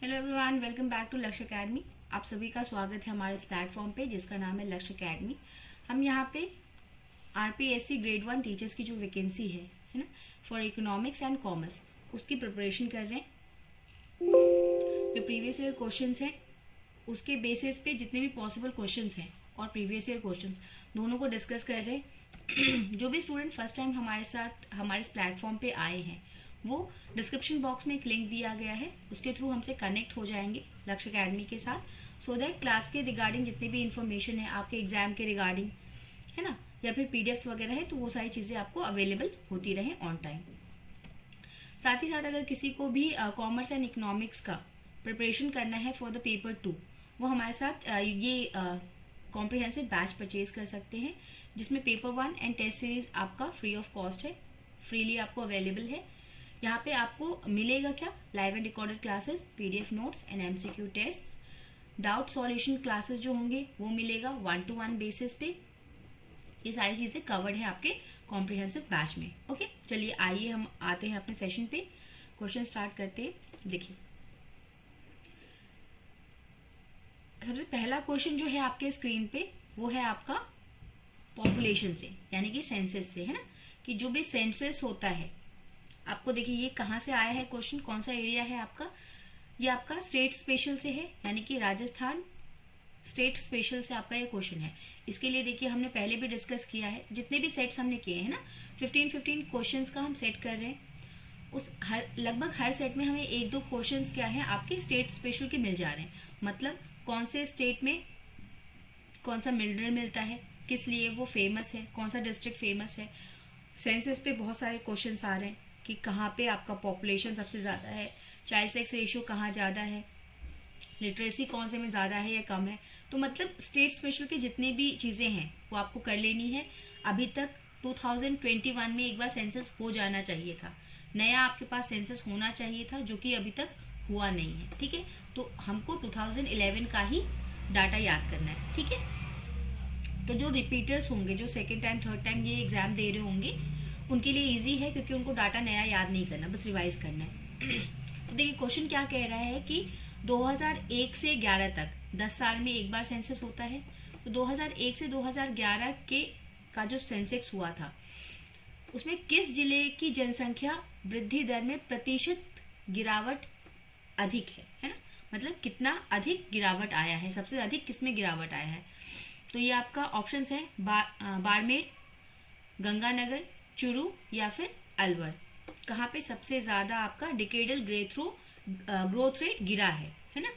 Hello everyone, welcome back to Lakshya Academy. आप सभी का स्वागत है हमारे इस प्लेटफॉर्म पे जिसका नाम है लक्ष्य एकेडमी। हम यहाँ पे आरपीएससी ग्रेड 1 टीचर्स की जो वैकेंसी है ना, फॉर इकोनॉमिक्स एंड कॉमर्स, उसकी प्रिपरेशन कर रहे हैं। जो प्रीवियस ईयर क्वेश्चंस हैं उसके बेसिस पे जितने भी पॉसिबल क्वेश्चंस हैं और प्रीवियस ईयर क्वेश्चंस दोनों को डिस्कस कर रहे हैं। जो भी स्टूडेंट फर्स्ट टाइम हमारे साथ हमारे इस प्लेटफॉर्म पे आए हैं वो डिस्क्रिप्शन बॉक्स में एक लिंक दिया गया है, उसके थ्रू हमसे कनेक्ट हो जाएंगे लक्ष्य एकेडमी के साथ, सो दैट क्लास के रिगार्डिंग जितनी भी इन्फॉर्मेशन है आपके एग्जाम के रिगार्डिंग है ना, या फिर पीडीएफ्स वगैरह है तो वो सारी चीजें आपको अवेलेबल होती रहे ऑन टाइम। साथ ही साथ अगर किसी को भी कॉमर्स एंड इकोनॉमिक्स का प्रिपरेशन करना है फॉर द पेपर 2, वो हमारे साथ ये कॉम्प्रिहेंसिव बैच परचेज कर सकते हैं, जिसमें पेपर 1 एंड टेस्ट सीरीज आपका फ्री ऑफ कॉस्ट है, फ्रीली आपको अवेलेबल है। यहाँ पे आपको मिलेगा क्या, live and recorded classes, PDF notes and MCQ test, doubt solution classes जो होंगे वो मिलेगा 1-to-1 बेसिस पे। ये सारी चीजें कवर्ड है आपके कॉम्प्रिहेंसिव बैच में। ओके, चलिए आइए हम आते हैं अपने सेशन पे, क्वेश्चन स्टार्ट करते हैं। देखिए सबसे पहला क्वेश्चन जो है आपके स्क्रीन पे वो है आपका पॉपुलेशन से, यानी कि सेंसस से, है ना, कि जो भी सेंसस होता है आपको, देखिए ये कहाँ से आया है क्वेश्चन, कौन सा एरिया है आपका, ये आपका स्टेट स्पेशल से है, यानी कि राजस्थान स्टेट स्पेशल से आपका ये क्वेश्चन है। इसके लिए देखिए हमने पहले भी डिस्कस किया है, जितने भी सेट्स हमने किए हैं ना, 15 क्वेश्चंस का हम सेट कर रहे हैं, उस लगभग हर सेट में हमें 1-2 क्वेश्चंस क्या है आपके स्टेट स्पेशल के मिल जा रहे हैं। मतलब कौन से स्टेट में कौन सा मिनरल मिलता है, किस लिए वो फेमस है, कौन सा डिस्ट्रिक्ट फेमस है। सेंसस पे बहुत सारे क्वेश्चंस आ रहे हैं कि कहाँ पे आपका पॉपुलेशन सबसे ज्यादा है, चाइल्ड सेक्स रेशियो कहाँ ज्यादा है, लिटरेसी कौन से में ज्यादा है या कम है। तो मतलब स्टेट स्पेशल की जितनी भी चीजें हैं वो आपको कर लेनी है। अभी तक 2021 में एक बार सेंसस हो जाना चाहिए था, नया आपके पास सेंसस होना चाहिए था, जो कि अभी तक हुआ नहीं है। ठीक है, तो हमको 2011 का ही डाटा याद करना है। ठीक है, तो जो रिपीटर्स होंगे, जो सेकेंड टाइम थर्ड टाइम ये एग्जाम दे रहे होंगे, उनके लिए इजी है, क्योंकि उनको डाटा नया याद नहीं करना, बस रिवाइज करना है। तो देखिए क्वेश्चन क्या कह रहा है कि 2001 से 11 तक 10 साल में एक बार सेंसस होता है। तो 2001 से 2011 के का जो सेंसेक्स हुआ था उसमें किस जिले की जनसंख्या वृद्धि दर में प्रतिशत गिरावट अधिक है ना, मतलब कितना अधिक गिरावट आया है, सबसे अधिक किसमें गिरावट आया है। तो ये आपका ऑप्शंस है बाड़मेर, गंगानगर, चुरू या फिर अलवर। कहाँ पे सबसे ज्यादा आपका डिकेडल ग्रोथ रेट गिरा है ना।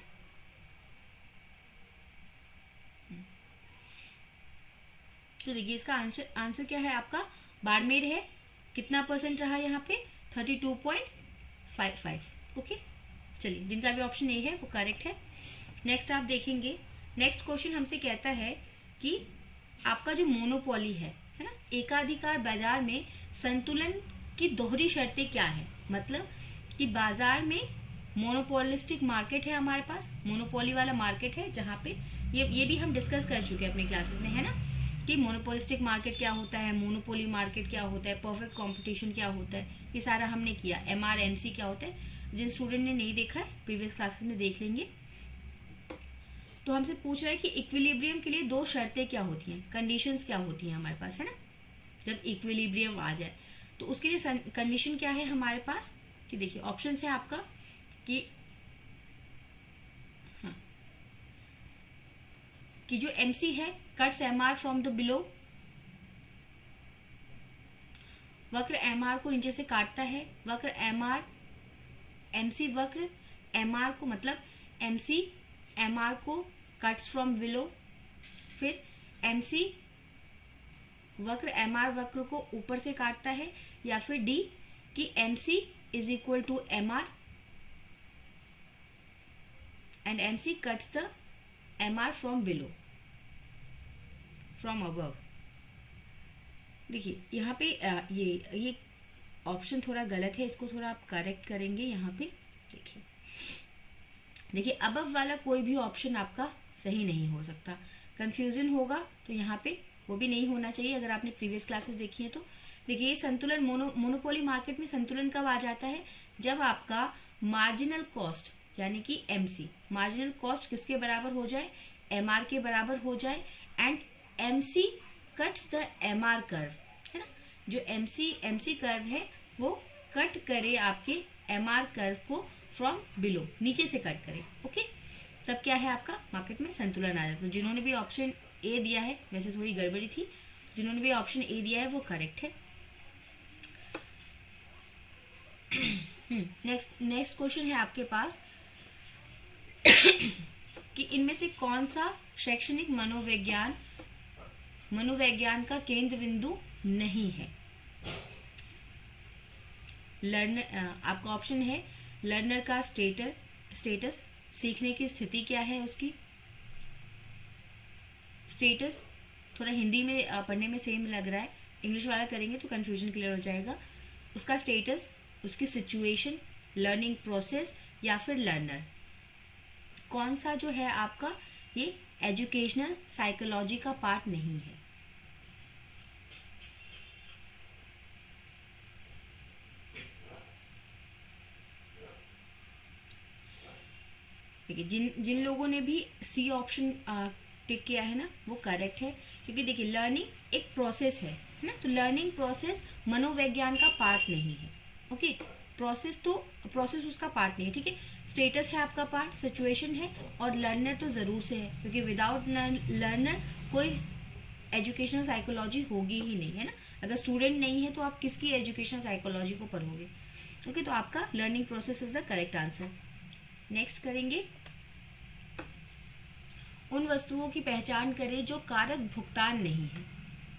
तो देखिए इसका आंसर क्या है आपका, बाड़मेर है। कितना परसेंट रहा यहाँ पे, 32.55। ओके, चलिए जिनका भी ऑप्शन ए है वो करेक्ट है। नेक्स्ट आप देखेंगे, नेक्स्ट क्वेश्चन हमसे कहता है कि आपका जो मोनोपोली है ना, एकाधिकार बाजार में संतुलन की दोहरी शर्तें क्या है। मतलब कि बाजार में मोनोपोलिस्टिक मार्केट है, हमारे पास मोनोपोली वाला मार्केट है, जहां पे ये भी हम डिस्कस कर चुके हैं अपने क्लासेस में, है ना, कि मोनोपोलिस्टिक मार्केट क्या होता है, मोनोपोली मार्केट क्या होता है, परफेक्ट कंपटीशन क्या होता है, ये सारा हमने किया। MRMC क्या होता है, जिन स्टूडेंट ने नहीं देखा है प्रीवियस क्लासेस में देख लेंगे। तो हमसे पूछ रहा है कि इक्विलिब्रियम के लिए 2 शर्तें क्या होती हैं, कंडीशंस क्या होती हैं हमारे पास, है ना, जब इक्विलिब्रियम आ जाए तो उसके लिए कंडीशन क्या है हमारे पास, कि देखिए ऑप्शंस है आपका कि हाँ, कि जो MC है cuts MR from the below, वक्र MR को नीचे से काटता है, वक्र MC वक्र MR को, मतलब MC MR को कट्स फ्रॉम बिलो, फिर MC वक्र MR वक्र को ऊपर से काटता है, या फिर D कि MC is equal to MR and MC cuts the MR from below, from above. देखिए यहाँ पे ये ऑप्शन थोड़ा गलत है, इसको थोड़ा आप करेक्ट करेंगे यहाँ पे। देखिए अबव वाला कोई भी ऑप्शन आपका सही नहीं हो सकता, कंफ्यूजन होगा तो यहाँ पे वो भी नहीं होना चाहिए। अगर आपने प्रीवियस क्लासेस देखी है तो देखिए ये संतुलन मोनोपोली मार्केट में संतुलन कब आ जाता है, जब आपका मार्जिनल कॉस्ट यानी कि MC। मार्जिनल कॉस्ट किसके बराबर हो जाए, MR के बराबर हो जाए, and MC cuts the MR curve, है ना। जो MC कर्व है वो कट करे आपके MR कर्व को फ्रॉम बिलो, नीचे से कट करे, ओके। तब क्या है, आपका मार्केट में संतुलन आ जाता है। तो जिन्होंने भी ऑप्शन ए दिया है, वैसे थोड़ी गड़बड़ी थी, जिन्होंने भी ऑप्शन ए दिया है वो करेक्ट है। नेक्स्ट क्वेश्चन है आपके पास कि इनमें से कौन सा शैक्षणिक मनोविज्ञान का केंद्र बिंदु नहीं है। आपका ऑप्शन है लर्नर का स्टेटस, सीखने की स्थिति क्या है उसकी। स्टेटस थोड़ा हिंदी में पढ़ने में सेम लग रहा है, इंग्लिश वाला करेंगे तो कंफ्यूजन क्लियर हो जाएगा। उसका स्टेटस, उसकी सिचुएशन, लर्निंग प्रोसेस या फिर लर्नर, कौन सा जो है आपका ये एजुकेशनल साइकोलॉजी का पार्ट नहीं है। देखिए जिन लोगों ने भी सी ऑप्शन टिक किया है ना वो करेक्ट है, क्योंकि देखिए लर्निंग एक प्रोसेस है ना, तो लर्निंग प्रोसेस मनोविज्ञान का पार्ट नहीं है, ओके। प्रोसेस उसका पार्ट नहीं है, ठीक है। स्टेटस है आपका पार्ट, सिचुएशन है, और लर्नर तो जरूर से है, क्योंकि विदाउट लर्नर कोई एजुकेशनल साइकोलॉजी होगी ही नहीं, है ना। अगर स्टूडेंट नहीं है तो आप किसकी एजुकेशनल साइकोलॉजी को पढ़ोगे, ओके। तो आपका learning process is the correct answer. Next करेंगे, उन वस्तुओं की पहचान करें जो कारक भुगतान नहीं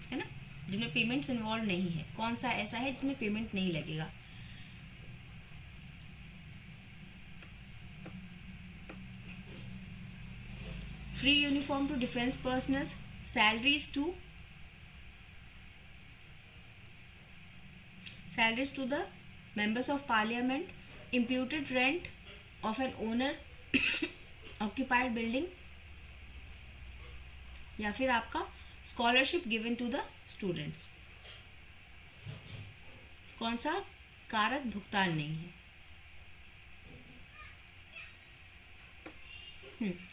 है ना, जिनमें पेमेंट्स इन्वॉल्व नहीं है। कौन सा ऐसा है जिसमें पेमेंट नहीं लगेगा। Free uniform to defence personnels, salaries to the members of parliament, imputed rent of an owner occupied building, या फिर आपका scholarship given to the students. कौन सा कारक भुगतान नहीं है।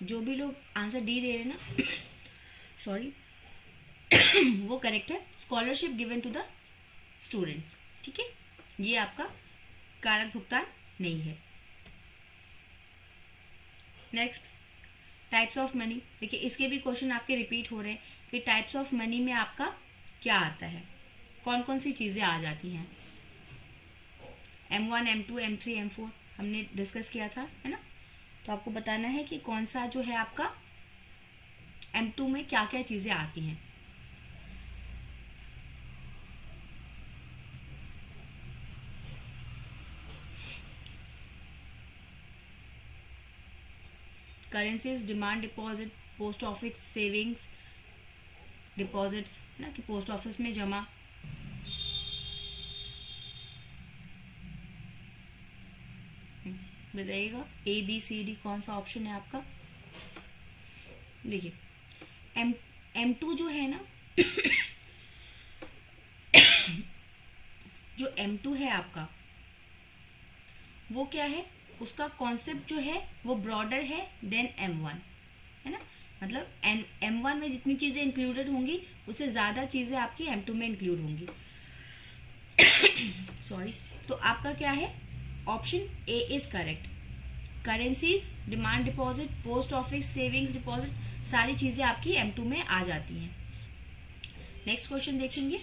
जो भी लोग आंसर डी दे रहे ना सॉरी वो करेक्ट है, scholarship given to the students, ठीक है। ये आपका कारक भुगतान नहीं है। Next, types of money. देखिए इसके भी क्वेश्चन आपके रिपीट हो रहे हैं कि टाइप्स ऑफ मनी में आपका क्या आता है, कौन कौन सी चीजें आ जाती हैं। M1, M2, M3, M4 हमने डिस्कस किया था, है ना। तो आपको बताना है कि कौन सा जो है आपका M2 में क्या क्या चीजें आती हैं। Currencies, demand deposit, post office savings deposits, ना कि पोस्ट ऑफिस में जमा। बताइएगा ABCD कौन सा ऑप्शन है आपका। देखिए M2 जो है ना जो M2 है आपका वो क्या है, उसका कॉन्सेप्ट जो है वो ब्रॉडर है देन M1, है ना। मतलब M1 में जितनी चीजें इंक्लूडेड होंगी उससे ज्यादा चीजें आपकी M2 में इंक्लूड होंगी। सॉरी, तो आपका क्या है, option A is correct. Currencies, demand deposit, post office savings deposit, सारी चीजें आपकी M2 में आ जाती हैं। नेक्स्ट क्वेश्चन देखेंगे।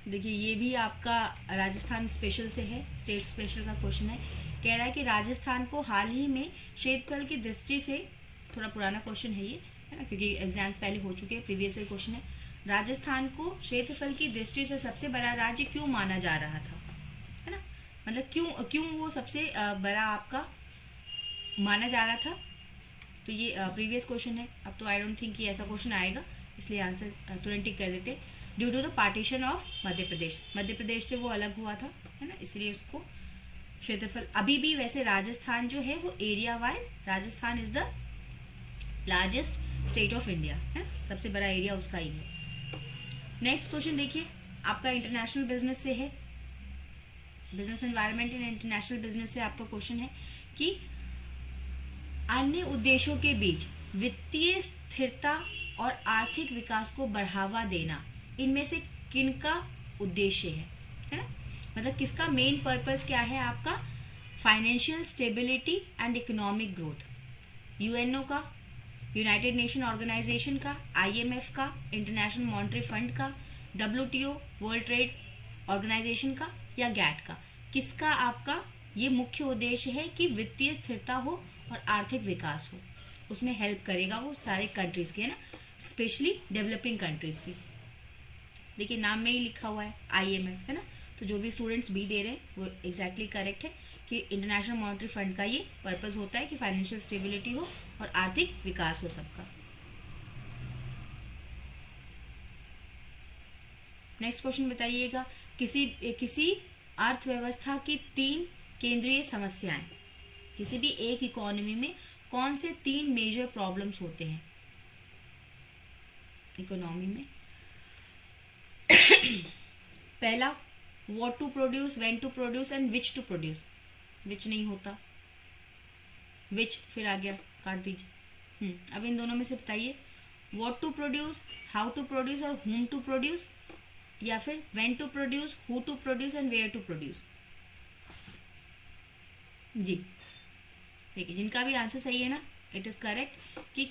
देखिए ये भी आपका राजस्थान स्पेशल से है, स्टेट स्पेशल का क्वेश्चन है। कह रहा है कि राजस्थान को हाल ही में क्षेत्रफल की दृष्टि से, थोड़ा पुराना क्वेश्चन है ये, है ना, क्योंकि एग्जाम पहले हो चुके हैं, प्रीवियस ईयर क्वेश्चन है। राजस्थान को क्षेत्रफल की दृष्टि से सबसे बड़ा राज्य क्यों माना जा रहा था, है ना। मतलब क्यों वो सबसे बड़ा आपका माना जा रहा था। तो ये प्रीवियस क्वेश्चन है। अब तो आई डोंट थिंक कि ऐसा क्वेश्चन आएगा, इसलिए आंसर तुरंत टिक कर देते। Due to the partition of Madhya Pradesh से वो अलग हुआ था, है ना, इसलिए उसको क्षेत्रफल। अभी भी वैसे राजस्थान जो है वो area wise, Rajasthan is the largest state of India, है ना, सबसे बड़ा एरिया उसका ही है। नेक्स्ट क्वेश्चन देखिए आपका इंटरनेशनल बिजनेस से है। Business environment in international business से आपका क्वेश्चन है कि अन्य उद्देश्यों के बीच वित्तीय स्थिरता और आर्थिक विकास को बढ़ावा देना इनमें से किनका उद्देश्य है ना? मतलब किसका मेन पर्पस क्या है आपका? Financial stability and economic growth, UNO का, यूनाइटेड नेशन ऑर्गेनाइजेशन का, आईएमएफ का, इंटरनेशनल मॉनेटरी फंड का, डब्ल्यूटीओ वर्ल्ड ट्रेड ऑर्गेनाइजेशन का, या गैट का? किसका आपका ये मुख्य उद्देश्य है कि वित्तीय स्थिरता हो और आर्थिक विकास हो? उसमें हेल्प करेगा वो सारे कंट्रीज के, है ना, स्पेशली डेवलपिंग कंट्रीज की। देखिए नाम में ही लिखा हुआ है आईएमएफ, है ना, तो जो भी स्टूडेंट्स बी दे रहे हैं वो एग्जैक्टली करेक्ट है कि इंटरनेशनल मॉनेटरी फंड का ये पर्पस होता है कि फाइनेंशियल स्टेबिलिटी हो और आर्थिक विकास हो सबका। नेक्स्ट क्वेश्चन बताइएगा, किसी अर्थव्यवस्था की 3 केंद्रीय समस्याएं, किसी भी एक इकोनॉमी में कौन से 3 मेजर प्रॉब्लम्स होते हैं इकोनॉमी में? पहला, what to produce, when to produce and which to produce. Which नहीं होता, विच फिर आ गया, काट दीजिए। अब इन दोनों में से बताइए, what to produce, how to produce और whom टू प्रोड्यूस, या फिर when to produce, who to produce and where to produce. जी देखिए, जिनका भी आंसर सही है ना, इट इज करेक्ट कि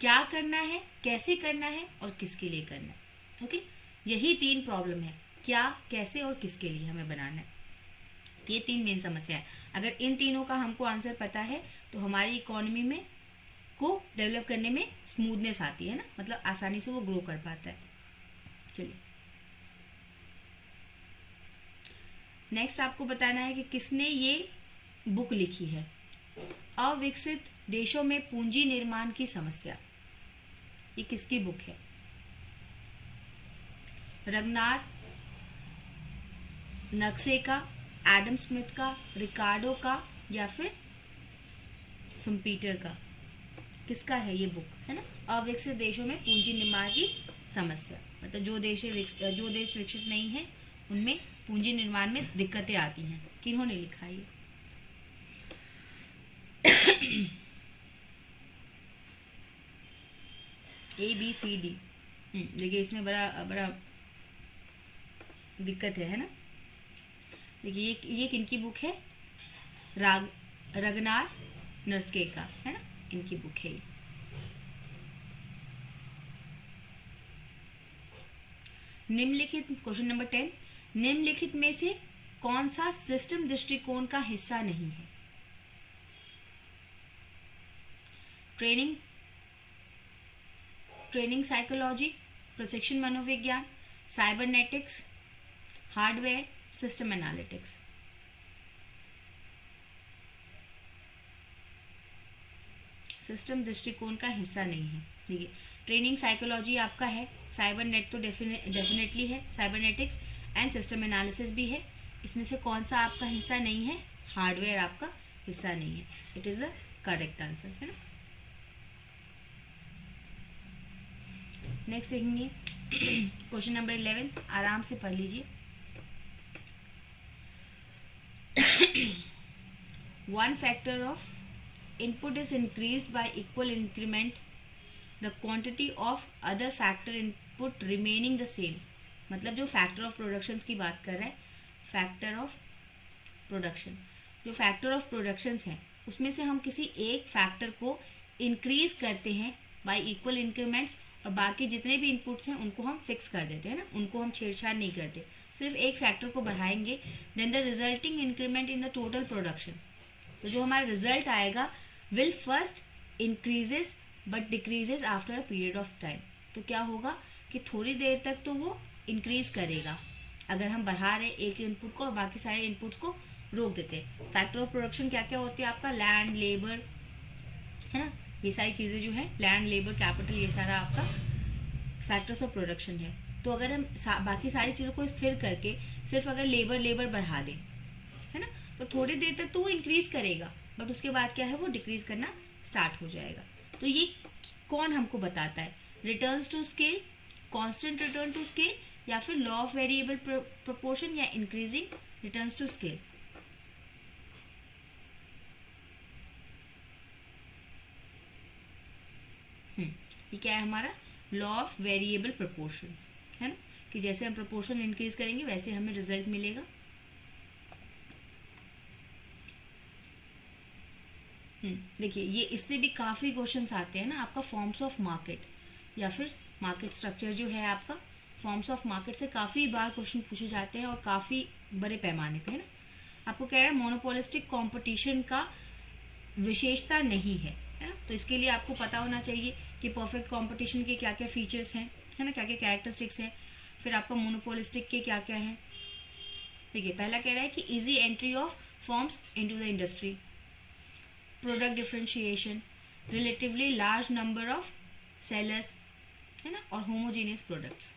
क्या करना है, कैसे करना है और किसके लिए करना है। ओके, यही 3 प्रॉब्लम है, क्या, कैसे और किसके लिए हमें बनाना है। ये 3 मेन समस्या है। अगर इन तीनों का हमको आंसर पता है तो हमारी इकोनॉमी में को डेवलप करने में स्मूथनेस आती है ना, मतलब आसानी से वो ग्रो कर पाता है। चलिए नेक्स्ट आपको बताना है कि किसने ये बुक लिखी है, अविकसित देशों में पूंजी निर्माण की समस्या। ये किसकी बुक है? रगनार नक्से का, एडम स्मिथ का, रिकार्डो का, या फिर सुम्पीटर का? किसका है ये बुक, है ना? अविकसित देशों में पूंजी निर्माण की समस्या, मतलब जो देश विकसित नहीं है उनमें पूंजी निर्माण में दिक्कतें आती हैं। किन्होंने लिखा है ये? ABCD। देखिए इसमें बड़ा दिक्कत है ना। देखिए ये किनकी बुक है? रगनार नर्स्के का, है ना, इनकी बुक है ये। निम्नलिखित क्वेश्चन नंबर 10, निम्नलिखित में से कौन सा सिस्टम दृष्टिकोण का हिस्सा नहीं है? ट्रेनिंग साइकोलॉजी, प्रशिक्षण मनोविज्ञान, cybernetics, hardware, system analytics. System दृष्टिकोण का हिस्सा नहीं है। देखिए ट्रेनिंग साइकोलॉजी आपका है, साइबरनेट तो डेफिनेटली है, साइबरनेटिक्स एंड सिस्टम एनालिसिस भी है। इसमें से कौन सा आपका हिस्सा नहीं है? हार्डवेयर आपका हिस्सा नहीं है। It is the correct answer, है ना। नेक्स्ट देखेंगे क्वेश्चन नंबर 11, आराम से पढ़ लीजिए। One factor of input is increased by equal increment, the quantity of other factor input remaining the same। मतलब जो फैक्टर ऑफ प्रोडक्शंस की बात कर रहा है, फैक्टर ऑफ प्रोडक्शन, जो फैक्टर ऑफ प्रोडक्शंस हैं उसमें से हम किसी एक फैक्टर को इंक्रीज करते हैं बाय इक्वल इंक्रीमेंट्स, और बाकी जितने भी इनपुट्स हैं उनको हम फिक्स कर देते हैं ना, उनको हम छेड़छाड़ नहीं करते, सिर्फ एक फैक्टर को बढ़ाएंगे। Then the resulting increment in the total production, तो जो हमारा रिजल्ट आएगा will first increases but decreases after a period of time. तो क्या होगा कि थोड़ी देर तक तो वो इंक्रीज करेगा अगर हम बढ़ा रहे एक इनपुट को और बाकी सारे इनपुट्स को रोक देते हैं। फैक्टर ऑफ प्रोडक्शन क्या क्या होती है आपका? लैंड, लेबर, है ना, ये सारी चीजें जो है, लैंड, लेबर, कैपिटल, ये सारा आपका फैक्टर्स ऑफ प्रोडक्शन है। तो अगर हम बाकी सारी चीजों को स्थिर करके सिर्फ अगर लेबर बढ़ा दें, है ना, तो थोड़ी देर तक तो वो इंक्रीज करेगा, बट उसके बाद क्या है, वो डिक्रीज करना स्टार्ट हो जाएगा। तो ये कौन हमको बताता है? Returns to scale, constant return to scale, या फिर लॉ ऑफ वेरिएबल प्रोपोर्शन, या इंक्रीजिंग रिटर्न्स टू स्केल। ये क्या है हमारा लॉ ऑफ वेरिएबल प्रोपोर्शंस, है ना, कि जैसे हम प्रोपोर्शन इंक्रीज करेंगे वैसे हमें रिजल्ट मिलेगा। देखिए ये इससे भी काफी क्वेश्चंस आते हैं ना आपका फॉर्म्स ऑफ मार्केट या फिर मार्केट स्ट्रक्चर जो है आपका, फॉर्म्स ऑफ मार्केट से काफी बार क्वेश्चन पूछे जाते हैं और काफी बड़े पैमाने पे, है ना। आपको कह रहा है मोनोपोलिस्टिक कंपटीशन का विशेषता नहीं है ना, तो इसके लिए आपको पता होना चाहिए कि परफेक्ट कंपटीशन के क्या क्या फीचर्स हैं, है ना, क्या क्या कैरेक्टरिस्टिक्स हैं, फिर आपका मोनोपोलिस्टिक के क्या क्या हैं। ठीक है, पहला कह रहा है कि easy entry of firms into the industry, product differentiation, relatively large number of sellers, है ना, और होमोजीनियस प्रोडक्ट्स।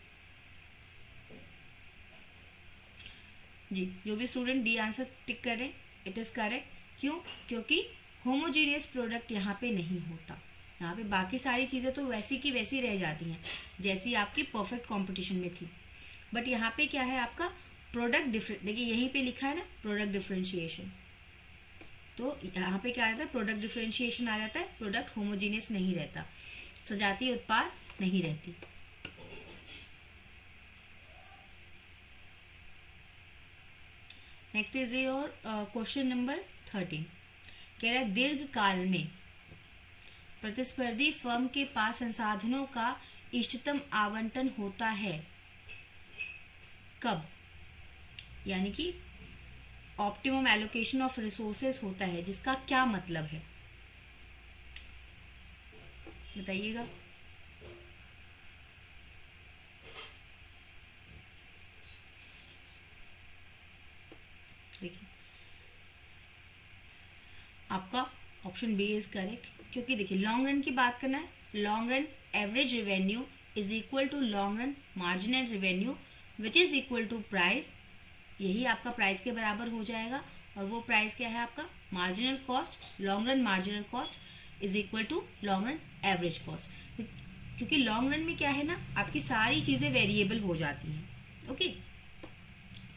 जी जो भी स्टूडेंट डी आंसर टिक कर रहे हैं इट इज करेक्ट। क्यों? क्योंकि होमोजीनियस प्रोडक्ट यहाँ पे नहीं होता, यहाँ पे बाकी सारी चीजें तो वैसी की वैसी रह जाती हैं जैसी आपकी परफेक्ट कंपटीशन में थी, बट यहाँ पे क्या है आपका प्रोडक्ट डिफरेंट, देखिए यहीं पे लिखा है ना प्रोडक्ट डिफरेंशिएशन, तो यहाँ पे क्या आ जाता है प्रोडक्ट डिफरेंशिएशन आ जाता है, प्रोडक्ट होमोजीनियस नहीं रहता, सजातीय उत्पाद नहीं रहती। Next is your question number 13, कह रहा है दीर्घ काल में प्रतिस्पर्धी फर्म के पास संसाधनों का इष्टतम आवंटन होता है कब, यानी कि ऑप्टिमम एलोकेशन ऑफ रिसोर्सेज होता है, जिसका क्या मतलब है बताइएगा। देखिए आपका ऑप्शन बी इज करेक्ट, क्योंकि देखिए लॉन्ग रन की बात करना है, long run average revenue is equal to long run marginal revenue which is equal to price, यही आपका प्राइस के बराबर हो जाएगा, और वो प्राइस क्या है आपका marginal cost, long run marginal cost is equal to long run average cost, क्योंकि लॉन्ग रन में क्या है ना आपकी सारी चीजें वेरिएबल हो जाती हैं। ओके,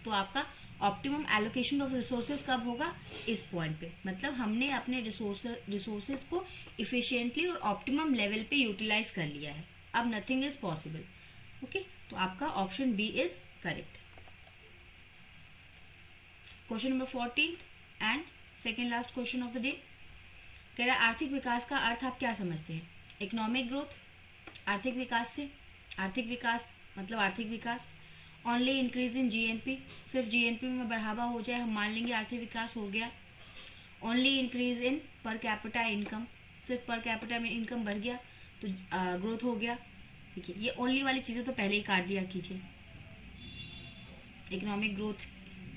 तो आपका ऑप्टिमम एलोकेशन ऑफ रिसोर्सेज कब होगा, इस पॉइंट पे, मतलब हमने अपने रिसोर्सेज को इफिशिएंटली और ऑप्टिमम लेवल पे यूटिलाइज कर लिया है, अब नथिंग इज पॉसिबल। ओके, तो आपका option B is correct. Question number 14 and second last question of the day, कह रहा है आर्थिक विकास का अर्थ आप क्या समझते हैं। इकोनॉमिक ग्रोथ, आर्थिक विकास से, आर्थिक विकास मतलब आर्थिक विकास, ओनली इंक्रीज इन जीएनपी, सिर्फ जीएनपी में बढ़ावा हो जाए हम मान लेंगे आर्थिक विकास हो गया। Only increase in per capita income, सिर्फ पर कैपिटा में इनकम बढ़ गया तो ग्रोथ हो गया। देखिए ये ओनली वाली चीजें तो पहले ही काट दिया कीजिए। इकोनॉमिक ग्रोथ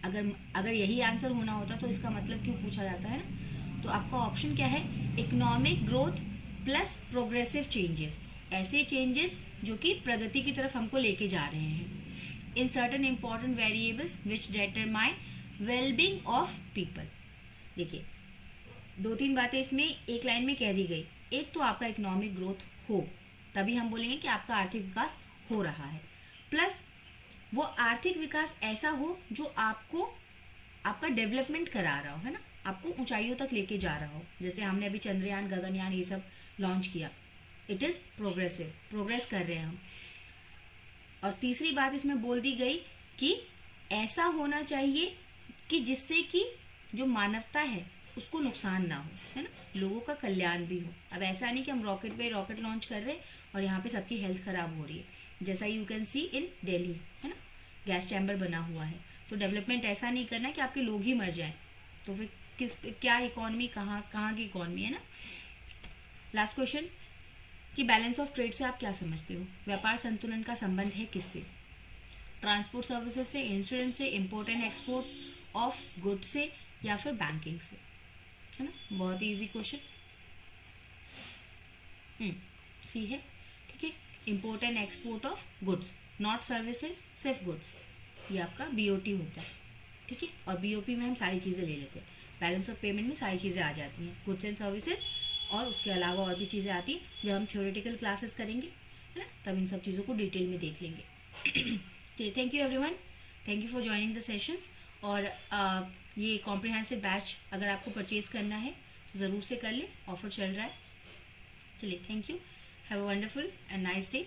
अगर यही आंसर होना होता तो इसका मतलब क्यों पूछा जाता है ना, तो आपका ऑप्शन क्या है economic growth plus progressive changes, ऐसे चेंजेस जो कि प्रगति की तरफ हमको लेके जा रहे हैं, in certain important variables which determine wellbeing of people. देखिए 2-3 बातें इसमें एक लाइन में कह दी गई, एक तो आपका इकोनॉमिक ग्रोथ हो तभी हम बोलेंगे कि आपका आर्थिक विकास हो रहा है, प्लस वो आर्थिक विकास ऐसा हो जो आपको आपका डेवलपमेंट करा रहा हो, है ना, आपको ऊंचाइयों तक लेके जा रहा हो, जैसे हमने अभी चंद्रयान गगनयान ये सब लॉन्च किया, इट इज प्रोग्रेसिव, प्रोग्रेस कर रहे हैं हम। और तीसरी बात इसमें बोल दी गई कि ऐसा होना चाहिए कि जिससे कि जो मानवता है उसको नुकसान ना हो, है ना, लोगों का कल्याण भी हो। अब ऐसा नहीं कि हम रॉकेट पे रॉकेट लॉन्च कर रहे हैं और यहाँ पे सबकी हेल्थ खराब हो रही है, जैसा यू कैन सी इन दिल्ली, है ना, गैस चैम्बर बना हुआ है, तो डेवलपमेंट ऐसा नहीं करना कि आपके लोग ही मर जाएं, तो फिर किस क्या इकोनॉमी, कहाँ की इकोनॉमी, है ना। लास्ट क्वेश्चन कि बैलेंस ऑफ ट्रेड से आप क्या समझते हो, व्यापार संतुलन का संबंध है किससे, ट्रांसपोर्ट सर्विसेज से, इंश्योरेंस से, import and export of goods से, या फिर बैंकिंग से, है ना, बहुत ही इजी क्वेश्चन। सी है, ठीक है, import and export of goods not services, सिर्फ गुड्स, ये आपका बीओटी होता है, ठीक है, और बीओपी में हम सारी चीज़ें ले लेते हैं, बैलेंस ऑफ पेमेंट में सारी चीज़ें आ जाती हैं, गुड्स एंड सर्विसेज, और उसके अलावा और भी चीज़ें आती हैं, जब हम थ्योरेटिकल क्लासेस करेंगे, है ना, तब इन सब चीज़ों को डिटेल में देख लेंगे। चलिए, thank you everyone, thank you for joining the sessions, और ये कॉम्प्रिहेंसिव बैच अगर आपको परचेज करना है तो ज़रूर से कर लें, ऑफर चल रहा है। चलिए, thank you, have a wonderful and nice day.